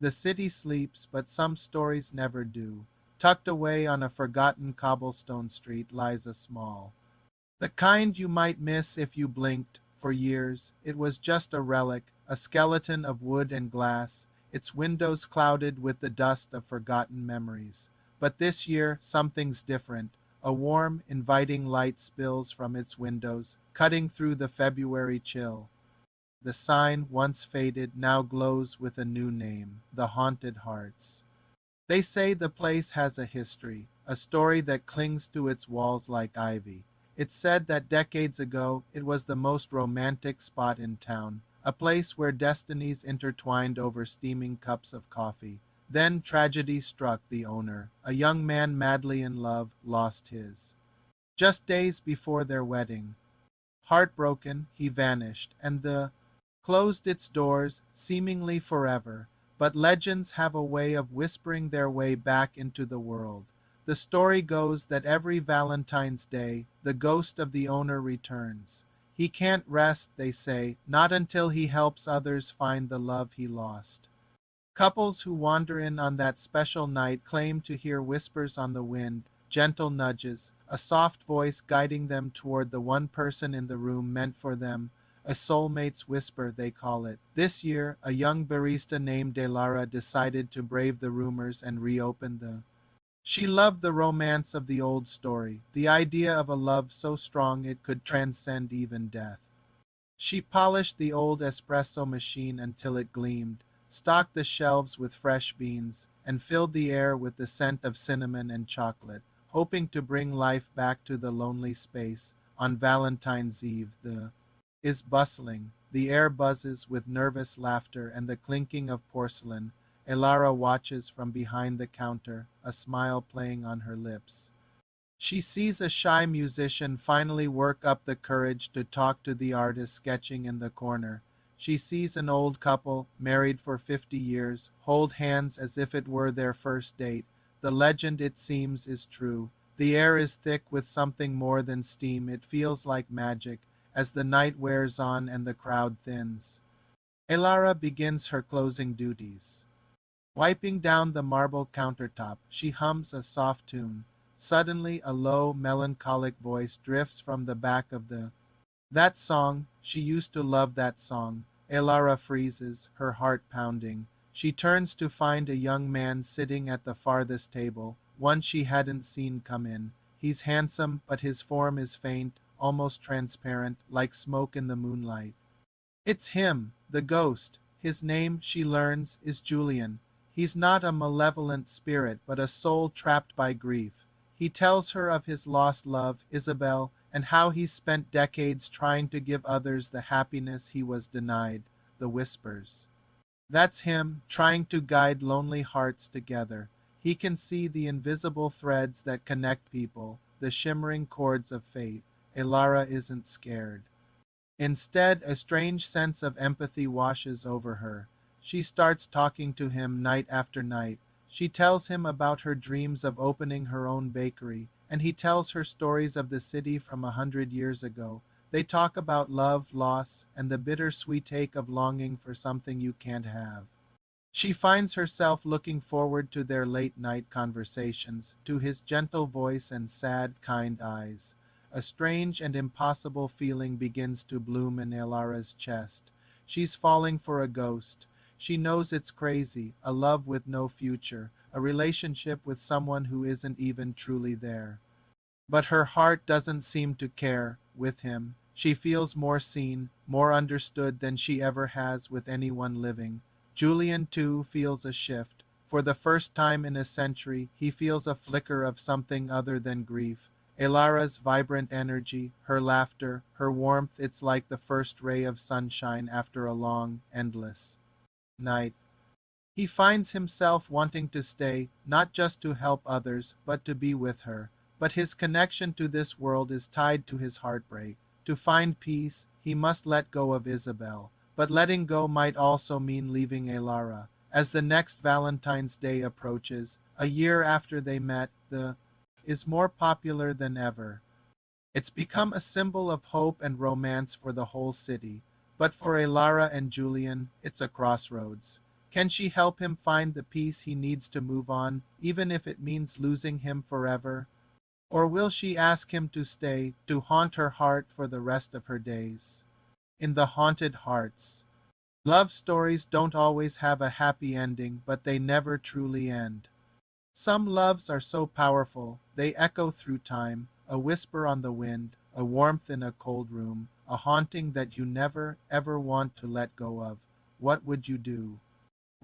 The city sleeps, but some stories never do. Tucked away on a forgotten cobblestone street lies a small, the kind you might miss if you blinked. For years, it was just a relic, a skeleton of wood and glass, its windows clouded with the dust of forgotten memories. But this year, something's different. A warm, inviting light spills from its windows, cutting through the February chill. The sign, once faded, now glows with a new name, the Haunted Hearts. They say the place has a history, a story that clings to its walls like ivy. It's said that decades ago it was the most romantic spot in town, a place where destinies intertwined over steaming cups of coffee. Then tragedy struck the owner. A young man madly in love lost his. Just days before their wedding. Heartbroken, he vanished, and the closed its doors, seemingly forever. But legends have a way of whispering their way back into the world. The story goes that every Valentine's Day, the ghost of the owner returns. He can't rest, they say, not until he helps others find the love he lost. Couples who wander in on that special night claim to hear whispers on the wind, gentle nudges, a soft voice guiding them toward the one person in the room meant for them, a soulmate's whisper, they call it. This year, a young barista named Delara decided to brave the rumors and reopen the. She loved the romance of the old story, the idea of a love so strong it could transcend even death. She polished the old espresso machine until it gleamed, stocked the shelves with fresh beans, and filled the air with the scent of cinnamon and chocolate, hoping to bring life back to the lonely space. On Valentine's Eve, the is bustling. The air buzzes with nervous laughter and the clinking of porcelain. Elara watches from behind the counter, a smile playing on her lips. She sees a shy musician finally work up the courage to talk to the artist sketching in the corner. She sees an old couple, married for 50 years, hold hands as if it were their first date. The legend, it seems, is true. The air is thick with something more than steam. It feels like magic as the night wears on and the crowd thins. Elara begins her closing duties. Wiping down the marble countertop, she hums a soft tune. Suddenly, a low, melancholic voice drifts from the back of the. That song, she used to love that song. Elara freezes, her heart pounding. She turns to find a young man sitting at the farthest table, one she hadn't seen come in. He's handsome, but his form is faint, almost transparent, like smoke in the moonlight. It's him, the ghost. His name, she learns, is Julian. He's not a malevolent spirit, but a soul trapped by grief. He tells her of his lost love, Isabel, and how he spent decades trying to give others the happiness he was denied. The whispers. That's him, trying to guide lonely hearts together. He can see the invisible threads that connect people, the shimmering cords of fate. Elara isn't scared. Instead, a strange sense of empathy washes over her. She starts talking to him night after night. She tells him about her dreams of opening her own bakery, and he tells her stories of the city from 100 years ago. They talk about love, loss, and the bittersweet ache of longing for something you can't have. She finds herself looking forward to their late-night conversations, to his gentle voice and sad, kind eyes. A strange and impossible feeling begins to bloom in Elara's chest. She's falling for a ghost. She knows it's crazy, a love with no future, a relationship with someone who isn't even truly there. But her heart doesn't seem to care. With him, she feels more seen, more understood than she ever has with anyone living. Julian, too, feels a shift. For the first time in a century, he feels a flicker of something other than grief. Elara's vibrant energy, her laughter, her warmth, it's like the first ray of sunshine after a long, endless night. He finds himself wanting to stay, not just to help others, but to be with her. But his connection to this world is tied to his heartbreak. To find peace, he must let go of Isabel. But letting go might also mean leaving Elara. As the next Valentine's Day approaches, a year after they met, the is more popular than ever. It's become a symbol of hope and romance for the whole city. But for Elara and Julian, it's a crossroads. Can she help him find the peace he needs to move on, even if it means losing him forever? Or will she ask him to stay, to haunt her heart for the rest of her days? In the Haunted Hearts. Love stories don't always have a happy ending, but they never truly end. Some loves are so powerful, they echo through time, a whisper on the wind, a warmth in a cold room, a haunting that you never, ever want to let go of. What would you do?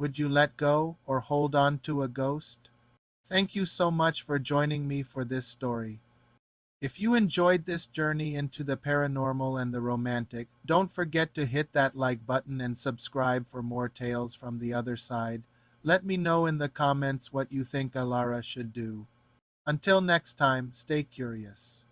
Would you let go or hold on to a ghost? Thank you so much for joining me for this story. If you enjoyed this journey into the paranormal and the romantic, don't forget to hit that like button and subscribe for more tales from the other side. Let me know in the comments what you think Alara should do. Until next time, stay curious.